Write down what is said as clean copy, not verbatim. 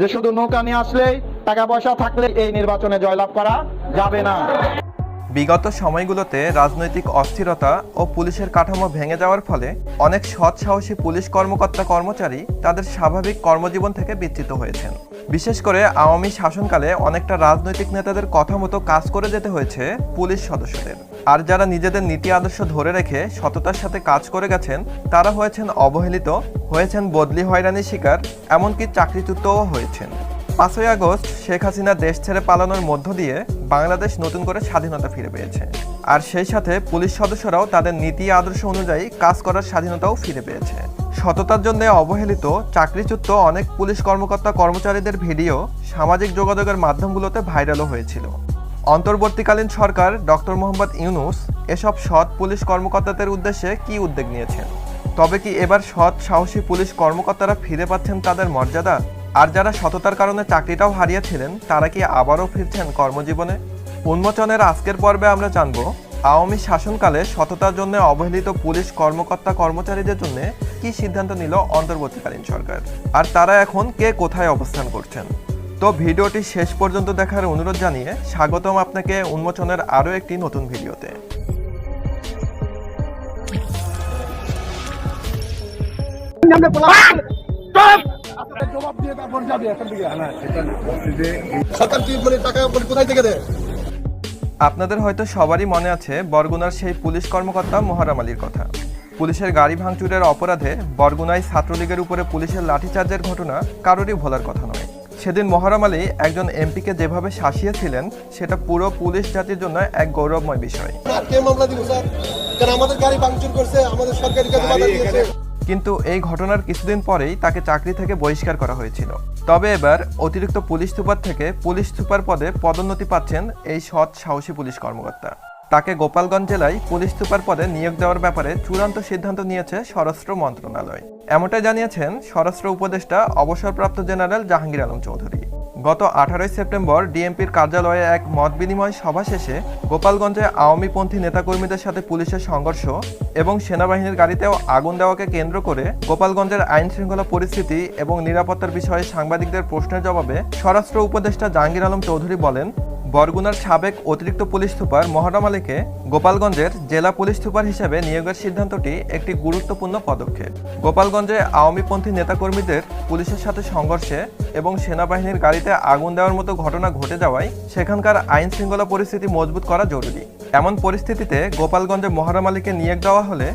যে শুধু নৌকা নিয়ে আসলেই টাকা পয়সা থাকলে এই নির্বাচনে জয়লাভ করা যাবে না। বিগত সময়গুলোতে রাজনৈতিক অস্থিরতা ও পুলিশের কাঠামো ভেঙে যাওয়ার ফলে অনেক সৎ সাহসী পুলিশ কর্মকর্তা কর্মচারী তাদের স্বাভাবিক কর্মজীবন থেকে বিচ্যুত হয়েছেন। বিশেষ করে আওয়ামী শাসনকালে অনেকটা রাজনৈতিক নেতাদের কথা মতো কাজ করে যেতে হয়েছে পুলিশ সদস্যদের। আর যারা নিজেদের নীতি আদর্শ ধরে রেখে সততার সাথে কাজ করে গেছেন তারা হয়েছেন অবহেলিত, হয়েছেন বদলি হয়রানির শিকার, এমনকি চাকরিচ্যুতও হয়েছেন। 5ই আগস্ট শেখ হাসিনা দেশ ছেড়ে পালানোর মধ্য দিয়ে বাংলাদেশ নতুন করে স্বাধীনতা ফিরে পেয়েছে। আর সেই সাথে পুলিশ সদস্যরাও তাদের নীতি আদর্শ অনুযায়ী কাজ করার স্বাধীনতাও ফিরে পেয়েছে। সততার জন্য অবহেলিত, চাকরিচ্যুত অনেক পুলিশ কর্মকর্তা কর্মচারীদের ভিডিও সামাজিক যোগাযোগের মাধ্যমগুলোতে ভাইরালও হয়েছিল। অন্তর্বর্তীকালীন সরকার ডক্টর মোহাম্মদ ইউনূস এসব সৎ পুলিশ কর্মকর্তাদের উদ্দেশ্যে কি উদ্যোগ নিয়েছেন? তবে কি এবার সৎ সাহসী পুলিশ কর্মকর্তারা ফিরে পাচ্ছেন তাদের মর্যাদা? আর যারা সততার কারণে চাকরিটাও হারিয়েছিলেন তারা কি আবারও ফিরছেন কর্মজীবনে? উন্মোচনের আজকের পর্বে আমরা জানব আওয়ামী শাসনকালে সততার জন্য অবহেলিত পুলিশ কর্মকর্তা কর্মচারীদের জন্য কি সিদ্ধান্ত নিল অন্তর্বর্তীকালীন সরকার, আর তারা এখন কে কোথায় অবস্থান করছেন। তো ভিডিওটি শেষ পর্যন্ত দেখার অনুরোধ জানিয়ে স্বাগতম আপনাকে উন্মোচনের আরও একটি নতুন ভিডিওতে। আপনাদের হয়তো সবারই মনে আছে বরগুনার সেই পুলিশ কর্মকর্তা মোহররম আলীর কথা। পুলিশের গাড়ি ভাঙচুরের অপরাধে বরগুনায় ছাত্রলীগের উপরে পুলিশের লাঠিচার্জের ঘটনা কারোরই ভোলার কথা নয়। সেদিন মোহররম আলী একজন এমপিকে যেভাবে শাসিয়েছিলেন সেটা পুরো পুলিশ জাতির জন্য এক গৌরবময় বিষয়। কিন্তু এই ঘটনার কিছুদিন পরেই তাকে চাকরি থেকে বহিষ্কার করা হয়েছিল। তবে এবার অতিরিক্ত পুলিশ সুপার থেকে পুলিশ সুপার পদে পদোন্নতি পাচ্ছেন এই সৎ সাহসী পুলিশ কর্মকর্তা। তাকে গোপালগঞ্জ জেলায় পুলিশ সুপার পদে নিয়োগ দেওয়ার ব্যাপারে চূড়ান্ত সিদ্ধান্ত নিয়েছে স্বরাষ্ট্র মন্ত্রণালয়। এমনটাই জানিয়েছেন স্বরাষ্ট্র উপদেষ্টা অবসরপ্রাপ্ত জেনারেল জাহাঙ্গীর আলম চৌধুরী। গত 18 সেপ্টেম্বর ডিএমপির কার্যালয়ে এক মত বিনিময় সভা শেষে গোপালগঞ্জে আওয়ামীপন্থী নেতাকর্মীদের সাথে পুলিশের সংঘর্ষ এবং সেনাবাহিনীর গাড়িতেও আগুন দেওয়াকে কেন্দ্র করে গোপালগঞ্জের আইন শৃঙ্খলা পরিস্থিতি এবং নিরাপত্তার বিষয়ে সাংবাদিকদের প্রশ্নের জবাবে স্বরাষ্ট্র উপদেষ্টা জাহাঙ্গীর আলম চৌধুরী বলেন, বরগুনার সাবেক অতিরিক্ত পুলিশ সুপার মোহররম আলীকে গোপালগঞ্জের জেলা পুলিশ সুপার হিসেবে নিয়োগের সিদ্ধান্তটি একটি গুরুত্বপূর্ণ পদক্ষেপ। গোপালগঞ্জে আওয়ামীপন্থী নেতাকর্মীদের পুলিশের সাথে সংঘর্ষে এবং সেনাবাহিনীর গাড়িতে আগুন দেওয়ার মতো ঘটনা ঘটে যাওয়ায় সেখানকার আইন শৃঙ্খলা পরিস্থিতি মজবুত করা জরুরি। এমন পরিস্থিতিতে গোপালগঞ্জে মোহররম আলীকে নিয়োগ দেওয়া হলে